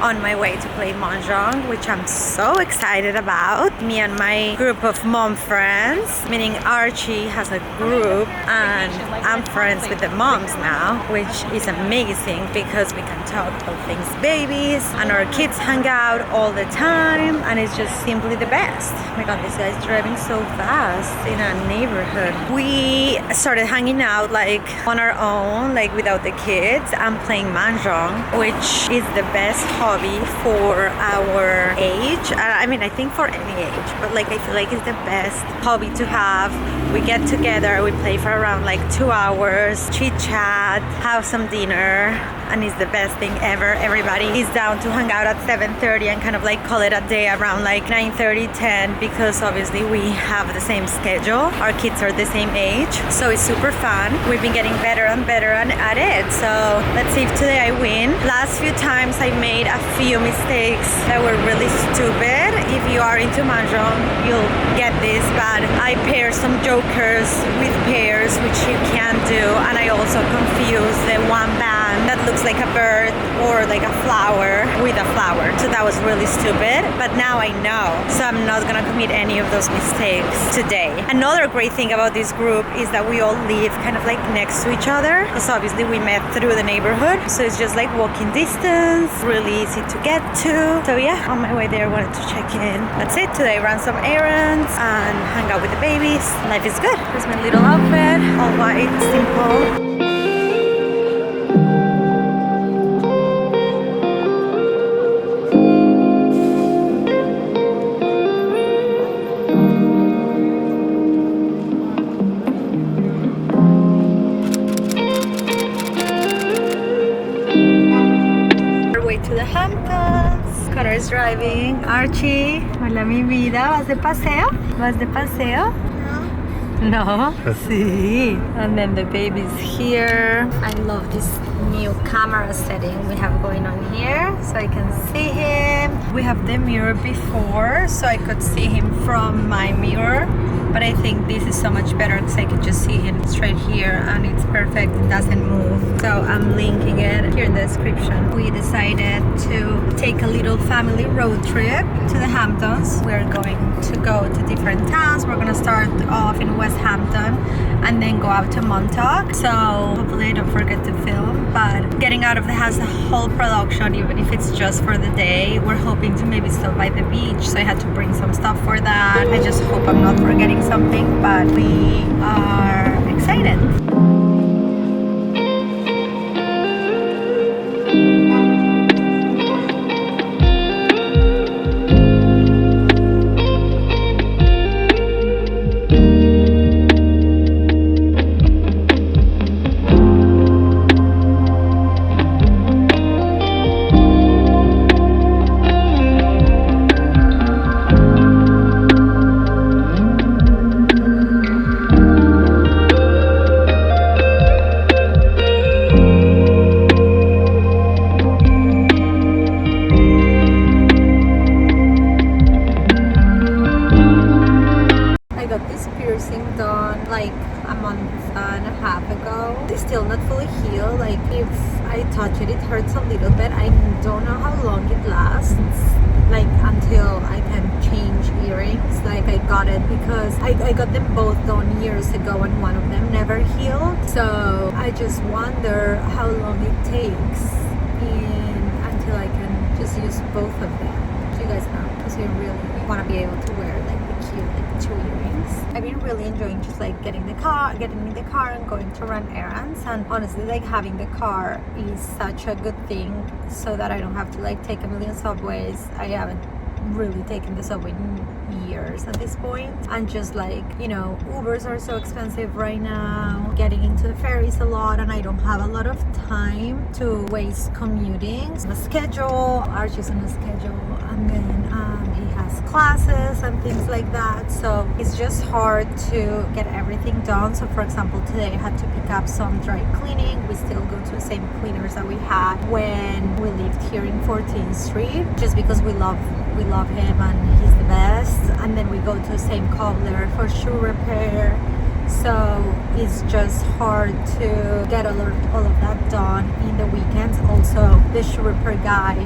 on my way to play Mahjong, which I'm so excited about. Me and my group of mom friends, meaning Archie has a group and I'm friends with the moms now, which is amazing because we can talk about things babies and our kids hang out all the time and it's just simply the best. Oh my god, this guy's driving so fast in a neighborhood. We started hanging out like on our own, like without the kids, and playing Mahjong, which is the best hobby for our age. I mean, I think for any age, but like I feel like it's the best hobby to have. We get together, we play for around like 2 hours, chit chat, have some dinner, and it's the best thing ever. Everybody is down to hang out at 7:30 and kind of like call it a day around like 9:30, 10, because obviously we have the same schedule. Our kids are the same age, so it's super fun. We've been getting better and better at it, so let's see if today I win. Last few times I made a few mistakes that were really stupid. If you are into Mahjong, you'll get this, but I pair some jokers with pairs, which you can't do, and I also confuse the one band that looks like a bird or like a flower with a flower. So that was really stupid, but now I know, so I'm not gonna commit any of those mistakes today. Another great thing about this group is that we all live kind of like next to each other, because obviously we met through the neighborhood, so it's just like walking distance, really easy to get to. So yeah, on my way there I wanted to check in. That's it. Today run some errands and hang out with the babies. Life is good. Here's my little outfit, all white, simple. To the Hamptons. Connor is driving. Archie, hola mi vida, ¿vas de paseo? ¿Vas de paseo? No. Sí. And then the baby's here. I love this new camera setting we have going on here, so I can see him. We have the mirror before, so I could see him from my mirror, but I think this is so much better because I can just see him straight here and it's perfect, it doesn't move. So I'm linking it here in the description. We decided to take a little family road trip to the Hamptons. We're going to go to different towns. We're gonna start off in West Hampton and then go out to Montauk. So hopefully I don't forget to film, but getting out of the house, the whole production, even if it's just for the day, we're hoping to maybe stop by the beach, so I had to bring some stuff for that. I just hope I'm not forgetting something, but we are excited. Done like a month and a half ago. It's still not fully healed. Like if I touch it, it hurts a little bit. I don't know how long it lasts, like until I can change earrings. Like I got it because I got them both done years ago and one of them never healed. So I just wonder how long it takes until I can just use both of them. So you guys know, because I really want to be able to wear like the cute like 2 earrings. I've been really enjoying just like getting in the car and going to run errands, and honestly like having the car is such a good thing so that I don't have to like take a million subways. I haven't really taken the subway in years at this point, and just like, you know, Ubers are so expensive right now, getting into the ferries a lot, and I don't have a lot of time to waste commuting. So the schedule, Archie's on a schedule, and then he has classes and things like that, so it's just hard to get everything done. So for example, today I had to pick up some dry cleaning. We still go to the same cleaners that we had when we lived here in 14th Street, just because we love him and he's the best. And then we go to the same cobbler for shoe repair, so it's just hard to get all of that done in the weekends. Also, the shoe repair guy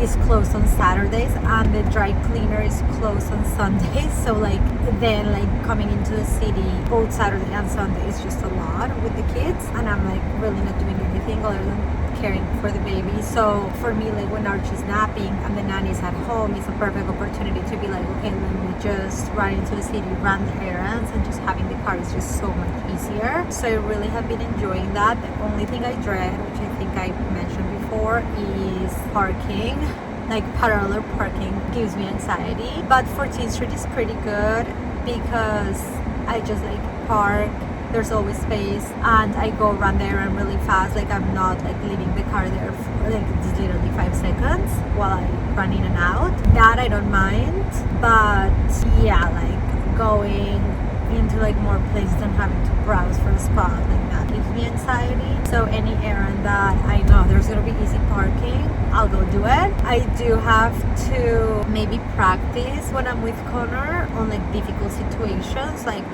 is closed on Saturdays and the dry cleaner is closed on Sundays. So like then like coming into the city both Saturday and Sunday is just a lot with the kids, and I'm like really not doing anything other than caring for the baby. So for me, like when Archie's napping and the nanny's at home, it's a perfect opportunity to be like, okay, let me just run into the city, run the errands, and just having the car is just so much easier. So I really have been enjoying that. The only thing I dread, which I think I mentioned before, is parking. Like parallel parking gives me anxiety, but 14th Street is pretty good because I just like park, there's always space, and I go run there and really fast. Like I'm not like leaving the car there for like it's literally 5 seconds while I run in and out. That I don't mind, but yeah, like going into like more places and having to browse for a spot, like that gives me anxiety. So any errand that I know there's gonna be easy parking, I'll go do it. I do have to maybe practice when I'm with Connor on like difficult situations. Like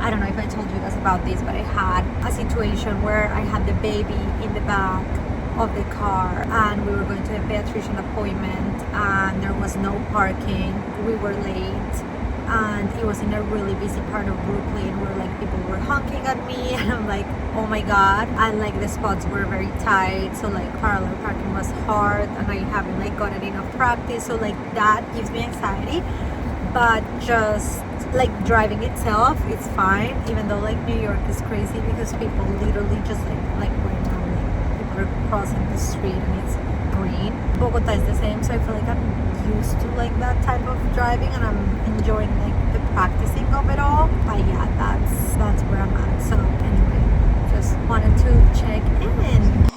I don't know if I told you guys about this, but I had a situation where I had the baby in the back of the car and we were going to a pediatrician appointment and there was no parking. We were late and it was in a really busy part of Brooklyn where like people were honking at me and I'm like, oh my god. And like the spots were very tight, so like parallel parking was hard and I haven't like gotten enough practice, so like that gives me anxiety. But just like driving itself, it's fine, even though like New York is crazy because people literally just like right now like people are crossing the street and it's green. Bogota is the same, so I feel like I'm used to like that type of driving and I'm enjoying like the practicing of it all. But yeah, that's where I'm at. So anyway, just wanted to check in.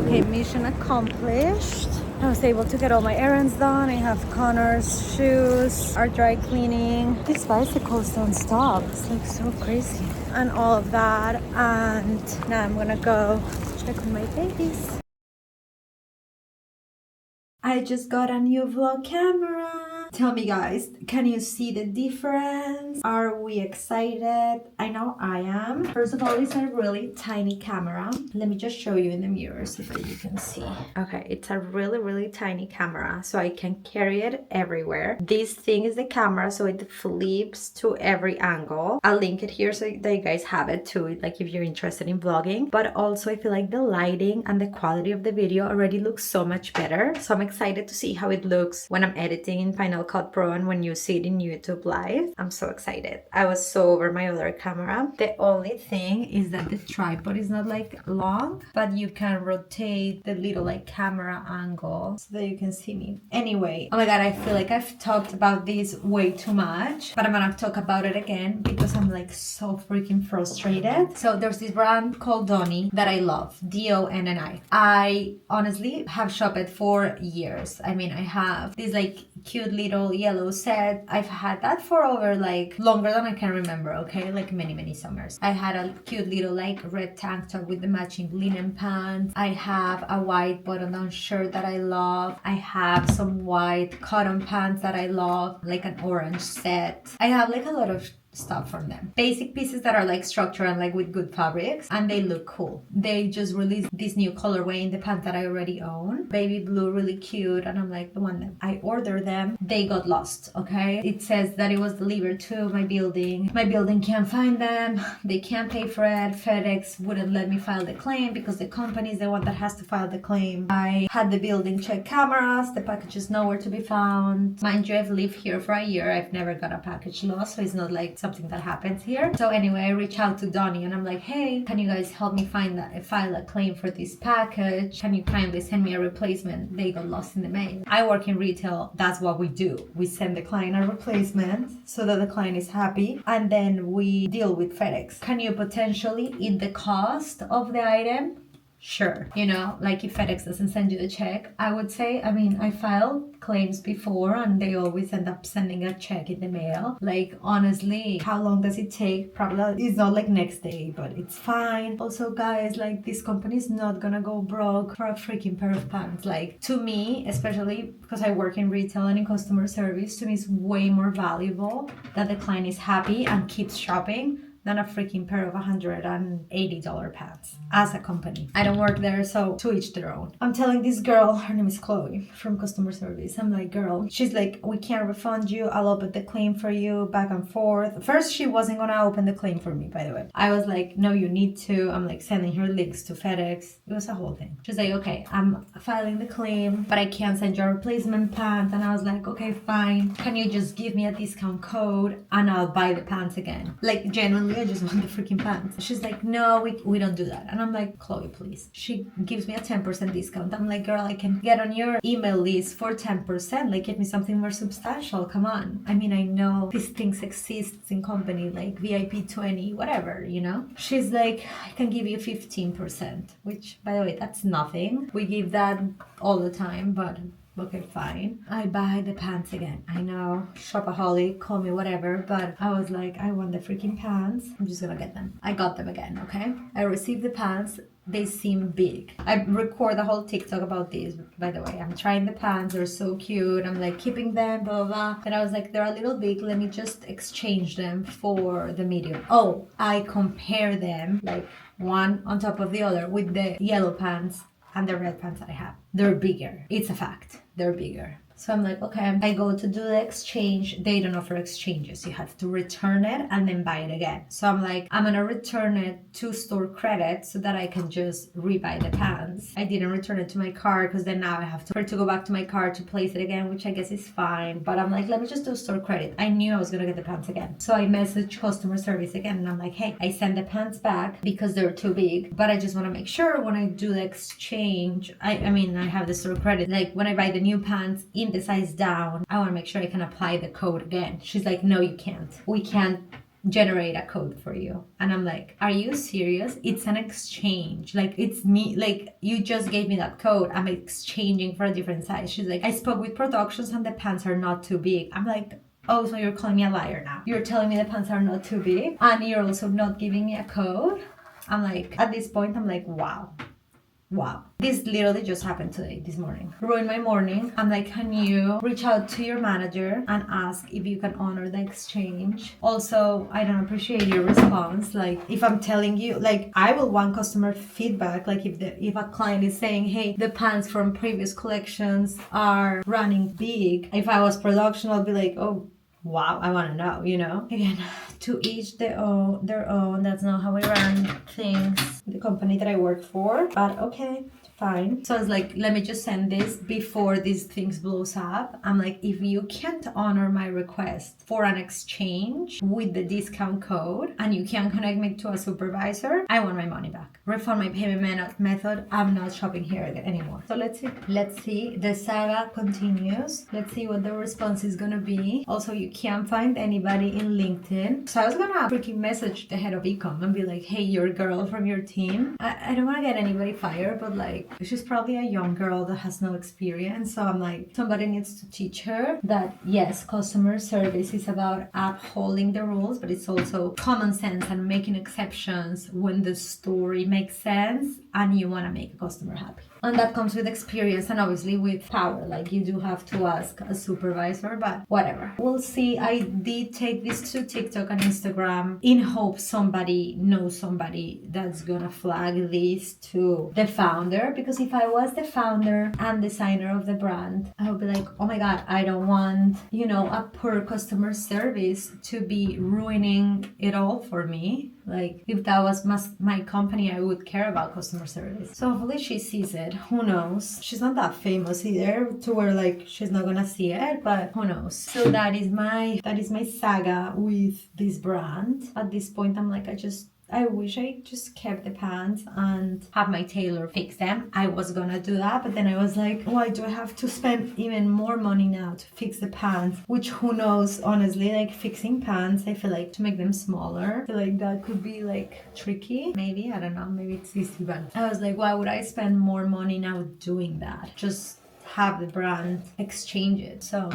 Okay, mission accomplished. I was able to get all my errands done. I have Connor's shoes, our dry cleaning. These bicycles don't stop. It's like so crazy. And all of that. And now I'm gonna go check on my babies. I just got a new vlog camera. Tell me guys, can you see the difference? Are we excited? I know I am. First of all, it's a really tiny camera. Let me just show you in the mirror so that you can see. Okay, it's a really tiny camera, so I can carry it everywhere. This thing is the camera, so it flips to every angle. I'll link it here so that you guys have it too, like if you're interested in vlogging. But also I feel like the lighting and the quality of the video already looks so much better. So I'm excited to see how it looks when I'm editing in Final Cut Pro and when you see it in YouTube live. I'm so excited. I was so over my other camera. The only thing is that the tripod is not like long, but you can rotate the little like camera angle so that you can see me. Anyway, oh my god, I feel like I've talked about this way too much, but I'm gonna talk about it again because I'm like so freaking frustrated. So there's this brand called Donni that I love, Donni. I honestly have shopped it for years. I mean, I have this like cute little yellow set. I've had that for over like longer than I can remember, okay, like many summers. I had a cute little like red tank top with the matching linen pants. I have a white button down shirt that I love. I have some white cotton pants that I love, like an orange set. I have like a lot of stuff from them, basic pieces that are like structured and like with good fabrics, and they look cool. They just released this new colorway in the pants that I already own, baby blue, really cute, and I'm like, the one that I ordered them, they got lost. Okay, it says that it was delivered to my building can't find them, they can't pay for it, FedEx wouldn't let me file the claim because the company is the one that has to file the claim. I had the building check cameras, the package is nowhere to be found. Mind you, I've lived here for a year, I've never got a package lost, so it's not like something that happens here. So anyway, I reach out to Donni and I'm like, hey, can you guys help me file a claim for this package? Can you kindly send me a replacement? They got lost in the mail. I work in retail. That's what we do. We send the client a replacement so that the client is happy, and then we deal with FedEx. Can you potentially eat the cost of the item? Sure. You know, like if FedEx doesn't send you the check, I would say, I mean, I filed claims before and they always end up sending a check in the mail. Like, honestly, how long does it take? Probably it's not like next day, but it's fine. Also, guys, like this company is not gonna go broke for a freaking pair of pants. Like, to me, especially because I work in retail and in customer service, to me it's way more valuable that the client is happy and keeps shopping than a freaking pair of $180 pants as a company. I don't work there, so to each their own. I'm telling this girl, her name is Chloe from customer service. I'm like, girl, she's like, we can't refund you. I'll open the claim for you, back and forth. First, she wasn't gonna open the claim for me, by the way. I was like, no, you need to. I'm like sending her links to FedEx. It was a whole thing. She's like, okay, I'm filing the claim, but I can't send you a replacement pants. And I was like, okay, fine. Can you just give me a discount code and I'll buy the pants again? Like, genuinely, I just want the freaking pants. She's like, no, we don't do that. And I'm like, Chloe, please. She gives me a 10% discount. I'm like, girl, I can get on your email list for 10%. Like, give me something more substantial. Come on. I mean, I know these things exist in company like VIP 20, whatever, you know? She's like, I can give you 15%, which, by the way, that's nothing. We give that all the time, but okay, fine. I buy the pants again. I know, shopaholic, call me whatever, but I was like, I want the freaking pants. I'm just gonna get them. I got them again, okay? I received the pants. They seem big. I record a whole TikTok about this, by the way. I'm trying the pants. They're so cute. I'm like keeping them, blah, blah, blah. And I was like, they're a little big. Let me just exchange them for the medium. Oh, I compare them like one on top of the other with the yellow pants and the red pants that I have. They're bigger. It's a fact. They're bigger. So I'm like, okay, I go to do the exchange. They don't offer exchanges. You have to return it and then buy it again. So I'm like, I'm gonna return it to store credit so that I can just rebuy the pants. I didn't return it to my car because then now I have to go back to my car to place it again, which I guess is fine. But I'm like, let me just do store credit. I knew I was gonna get the pants again. So I messaged customer service again and I'm like, hey, I sent the pants back because they're too big, but I just wanna make sure when I do the exchange, I mean, I have the store credit. Like when I buy the new pants in the size down, I want to make sure I can apply the code again. She's like, no, you can't. We can't generate a code for you. And I'm like, are you serious? It's an exchange. Like, it's me. Like, you just gave me that code. I'm exchanging for a different size. She's like, I spoke with productions and the pants are not too big. I'm like, oh, so you're calling me a liar now. You're telling me the pants are not too big and you're also not giving me a code. I'm like, at this point, I'm like, wow. This literally just happened today, this morning. Ruined my morning. I'm like, can you reach out to your manager and ask if you can honor the exchange? Also, I don't appreciate your response. Like, if I'm telling you, like, I will want customer feedback. Like, if a client is saying, hey, the pants from previous collections are running big. If I was production, I'll be like, oh, wow, I want to know, you know? Again, to each their own. That's not how we run things. The company that I work for, but okay, fine. So I was like, let me just send this before these things blows up. I'm like, if you can't honor my request for an exchange with the discount code and you can't connect me to a supervisor, I want my money back. Refund my payment method. I'm not shopping here anymore. So let's see. The saga continues. Let's see what the response is gonna be. Also, you can't find anybody in LinkedIn. So I was gonna freaking message the head of ecom and be like, hey, your girl from your team. I don't want to get anybody fired, but like, she's probably a young girl that has no experience. So I'm like, somebody needs to teach her that yes, customer service is about upholding the rules, but it's also common sense and making exceptions when the story makes sense and you want to make a customer happy. And that comes with experience and obviously with power. Like, you do have to ask a supervisor, but whatever. We'll see. I did take this to TikTok and Instagram in hope somebody knows somebody that's gonna flag this to the founder. Because if I was the founder and designer of the brand, I would be like, oh my God, I don't want, you know, a poor customer service to be ruining it all for me. Like, if that was my company, I would care about customer service. So hopefully she sees it. Who knows? She's not that famous either to where like she's not gonna see it, but who knows? So that is my saga with this brand. At this point, I'm like, I wish I just kept the pants and have my tailor fix them. I was gonna do that, but then I was like, why do I have to spend even more money now to fix the pants? Which, who knows, honestly, like fixing pants, I feel like to make them smaller, I feel like that could be like tricky. Maybe, I don't know, maybe it's easy, but I was like, why would I spend more money now doing that? Just have the brand exchange it. So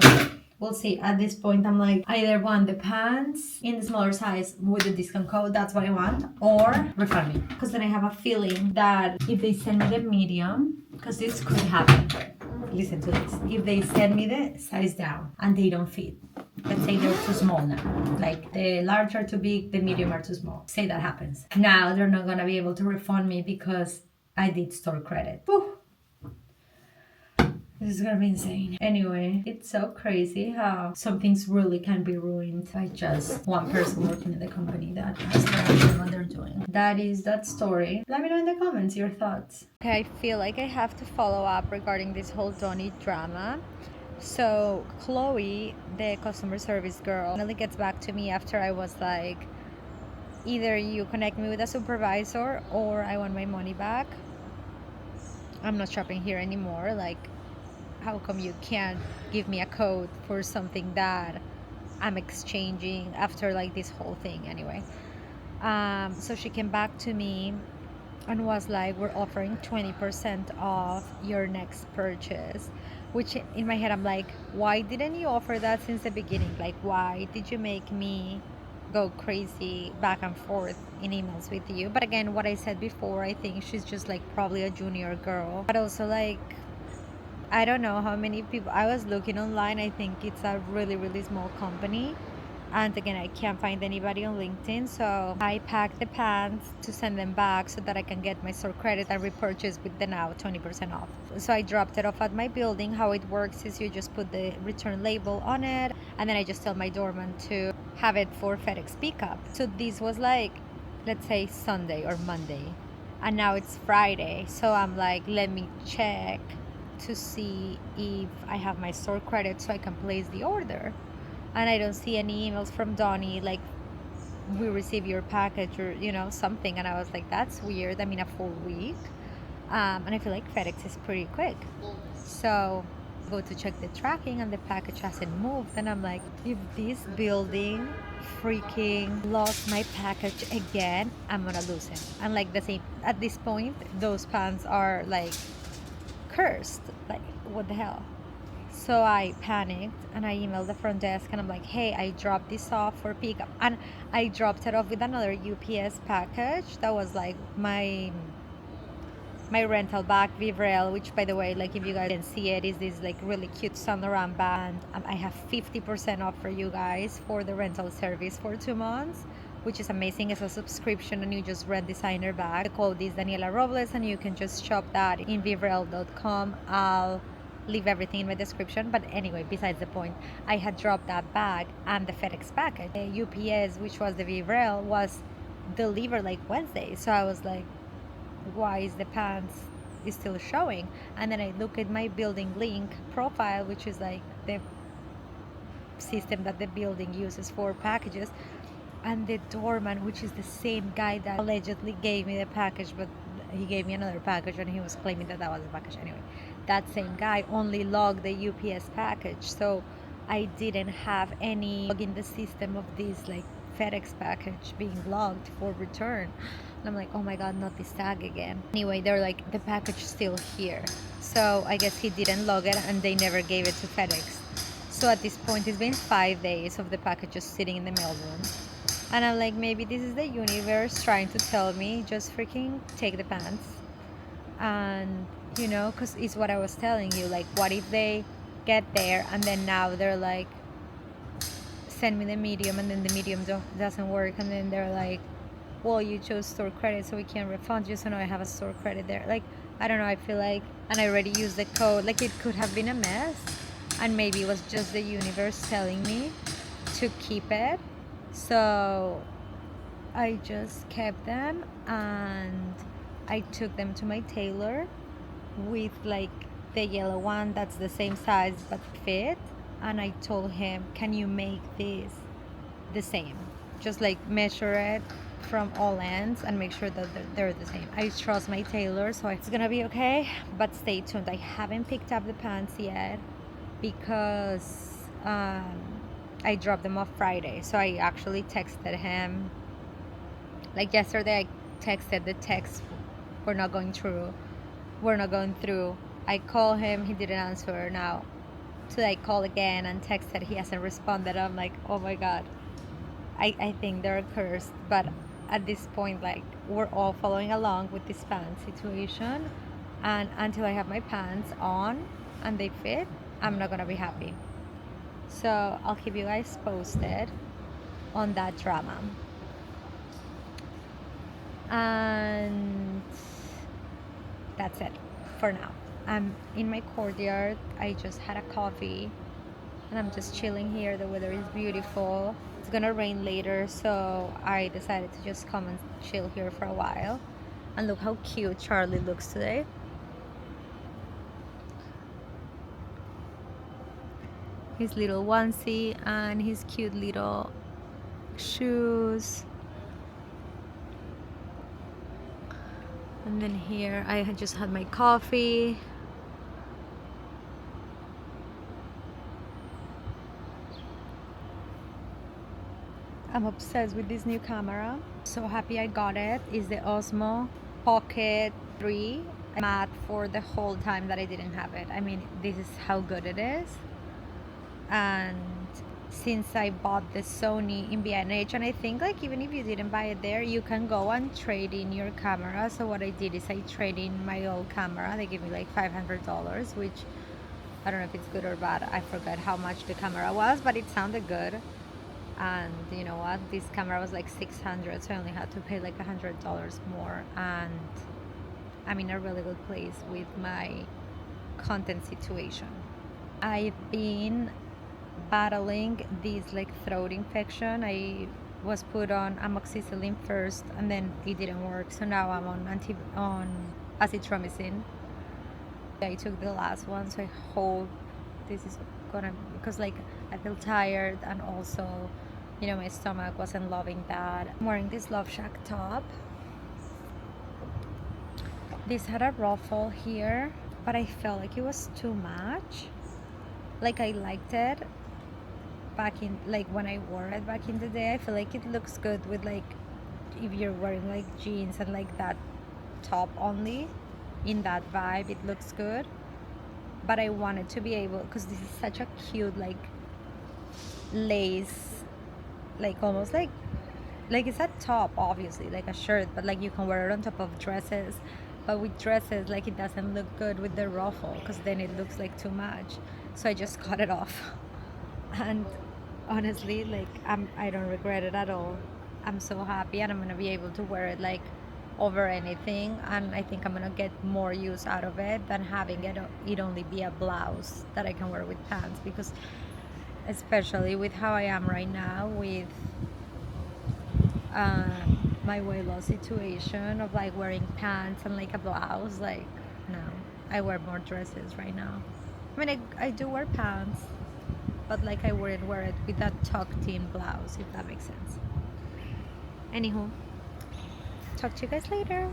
we'll see. At this point, I'm like, I either want the pants in the smaller size with the discount code, that's what I want, or refund me. Because then I have a feeling that if they send me the medium, because this could happen. listen to this. If they send me the size down and they don't fit, let's say they're too small now, like the large are too big, the medium are too small. Say that happens. Now they're not gonna be able to refund me because I did store credit. Whew. This is gonna be insane. Anyway, it's so crazy how some things really can be ruined by just one person working in the company that has no idea what they're doing. That is that story. Let me know in the comments your thoughts. Okay, I feel like I have to follow up regarding this whole Donni drama. So Chloe, the customer service girl, finally gets back to me after I was like, either you connect me with a supervisor or I want my money back. I'm not shopping here anymore. Like, how come you can't give me a code for something that I'm exchanging after like this whole thing anyway? So she came back to me and was like, we're offering 20% off your next purchase, which in my head I'm like, why didn't you offer that since the beginning? Like, why did you make me go crazy back and forth in emails with you? But again, what I said before, I think she's just like probably a junior girl, but also like, I don't know how many people. I was looking online. I think it's a really, really small company. And again, I can't find anybody on LinkedIn. So I packed the pants to send them back so that I can get my store credit and repurchase with the now 20% off. So I dropped it off at my building. How it works is you just put the return label on it. And then I just tell my doorman to have it for FedEx pickup. So this was like, let's say Sunday or Monday. And now it's Friday. So I'm like, let me check to see if I have my store credit so I can place the order. And I don't see any emails from Donni like, we receive your package or something. And I was like, that's weird. I mean, a full week. And I feel like FedEx is pretty quick. So go to check the tracking and the package hasn't moved. And I'm like, if this building freaking lost my package again, I'm gonna lose it. And like the same, at this point, those pants are like cursed. Like, what the hell? So I panicked and I emailed the front desk and I'm like, hey, I dropped this off for pickup. And I dropped it off with another UPS package that was like my rental bag, Vivrel, which by the way, like if you guys can see it, is this like really cute Saint Laurent bag. I have 50% off for you guys for the rental service for 2 months, which is amazing. It's a subscription and you just rent designer bag. The code is Daniela Robles and you can just shop that in vivrel.com. I'll leave everything in my description. But anyway, besides the point, I had dropped that bag and the FedEx package. The UPS, which was the Vivrel, was delivered like Wednesday. So I was like, why is the pants is still showing? And then I look at my building link profile, which is like the system that the building uses for packages, and the doorman, which is the same guy that allegedly gave me the package, but he gave me another package and he was claiming that was the package anyway. That same guy only logged the UPS package, so I didn't have any log in the system of this like FedEx package being logged for return. And I'm like, oh my god, not this tag again. Anyway, they're like, the package still here. So I guess he didn't log it and they never gave it to FedEx. So at this point, it's been 5 days of the package just sitting in the mailroom. And I'm like, maybe this is the universe trying to tell me, just freaking take the pants. And, because it's what I was telling you. Like, what if they get there and then now they're like, send me the medium, and then the medium doesn't work. And then they're like, well, you chose store credit, so we can't refund you. So now I have a store credit there. Like, I don't know. I feel like, and I already used the code. Like, it could have been a mess. And maybe it was just the universe telling me to keep it. So I just kept them and I took them to my tailor with like the yellow one that's the same size but fit, and I told him, can you make this the same? Just like measure it from all ends and make sure that they're the same. I trust my tailor, so it's gonna be okay. But stay tuned. I haven't picked up the pants yet because I dropped them off Friday. So I actually texted him. Like yesterday, I texted the text, we're not going through. I call him, he didn't answer. Now, today I call again and texted, he hasn't responded. I'm like, oh my god. I think they're cursed. But at this point, like, we're all following along with this pants situation. And until I have my pants on, and they fit, I'm not gonna be happy. So I'll keep you guys posted on that drama. And that's it for now. I'm in my courtyard. I just had a coffee and I'm just chilling here. The weather is beautiful. It's gonna rain later, so I decided to just come and chill here for a while. And look how cute Charlie looks today. His little onesie and his cute little shoes. And then here I had just had my coffee. I'm obsessed with this new camera. So happy I got it. It's the Osmo Pocket 3. I'm mad for the whole time that I didn't have it. I mean, this is how good it is. And since I bought the Sony in B&H, and I think like even if you didn't buy it there, you can go and trade in your camera. So what I did is I traded in my old camera. They gave me like $500, which I don't know if it's good or bad. I forgot how much the camera was, but it sounded good. And you know what, this camera was like $600, so I only had to pay like $100 more, and I'm in a really good place with my content situation. I've been battling this like throat infection. I was put on amoxicillin first and then it didn't work, so now I'm on azithromycin. I took the last one, so I hope this is gonna, because like I feel tired, and also, you know, my stomach wasn't loving that. I'm wearing this Love Shack top. This had a ruffle here, but I felt like it was too much. Like I liked it back in, like when I wore it back in the day. I feel like it looks good with like, if you're wearing like jeans and like that top only, in that vibe, it looks good. But I wanted to be able, because this is such a cute like lace, like almost like it's a top, obviously like a shirt, but like you can wear it on top of dresses. But with dresses, like it doesn't look good with the ruffle, because then it looks like too much. So I just cut it off. And honestly, like I don't regret it at all. I'm so happy, and I'm gonna be able to wear it like over anything, and I think I'm gonna get more use out of it than having it only be a blouse that I can wear with pants, because especially with how I am right now with my weight loss situation of like wearing pants and like a blouse, like no, I wear more dresses right now. I mean, I do wear pants, but like I wouldn't wear it with that tucked in blouse, if that makes sense. Anywho, talk to you guys later.